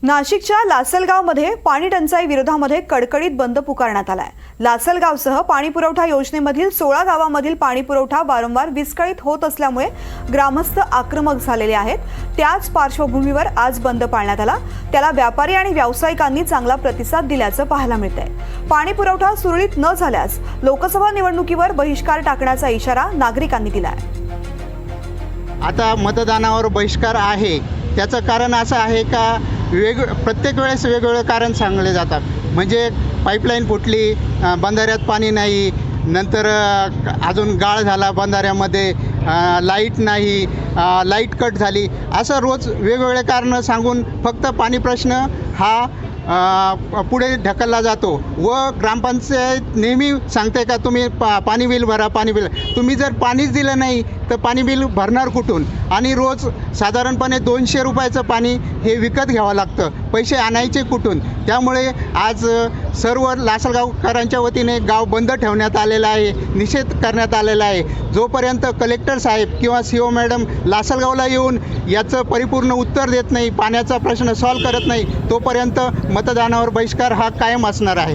नाशिकच्या लासलगावमध्ये पाणी टंचाई विरोधामध्ये कडकडीत बंद पुकारण्यात आलाय। लासलगावसह पाणी पुरवठा योजनेमधील 16 गावांमधील पाणी पुरवठा वारंवार विस्कळीत होत असल्यामुळे ग्रामस्थ आक्रमक झालेले आहेत। त्याच पार्श्वभूमीवर आज बंद पाळण्यात आला। त्याला व्यापारी आणि व्यावसायिकांनी चांगला प्रतिसाद दिल्याचं पाहायला मिळतंय। पाणी पुरवठा सुरळीत न झाल्यास लोकसभा निवडणुकीवर बहिष्कार टाकण्याचा इशारा नागरिकांनी दिलाय। आता मतदानावर बहिष्कार आहे, त्याचं कारण असं आहे का प्रत्येक वेळेस वेगवेगळे कारण सांगले जातात। म्हणजे पाईपलाईन फुटली, बंधाऱ्यात पाणी नाही, नंतर अजून गाळ झाला बंधाऱ्यामध्ये, लाईट नाही, लाईट कट झाली, असं रोज वेगवेगळे कारणं सांगून फक्त पाणी प्रश्न हा पुढे ढकलला जातो। व ग्रामपंचायत नेहमी सांगते का तुम्ही पाणी बिल भरा, पाणी बिल। तुम्ही जर पाणीच दिलं नाही तर पाणी बिल भरणार कुठून? आणि रोज साधारणपणे 200 रुपयाचं पाणी हे विकत घ्यावं लागतं, पैसे आणायचे कुठून? त्यामुळे आज सर्व लासलगावकरांच्या वतीने गाव बंद ठेवण्यात आलेलं आहे, निषेध करण्यात आलेला आहे। जोपर्यंत कलेक्टर साहेब किंवा CO मॅडम लासलगावला येऊन याचं परिपूर्ण उत्तर देत नाही, पाण्याचा प्रश्न सॉल्व्ह करत नाही, तोपर्यंत मतदानावर बहिष्कार हा कायम असणार आहे।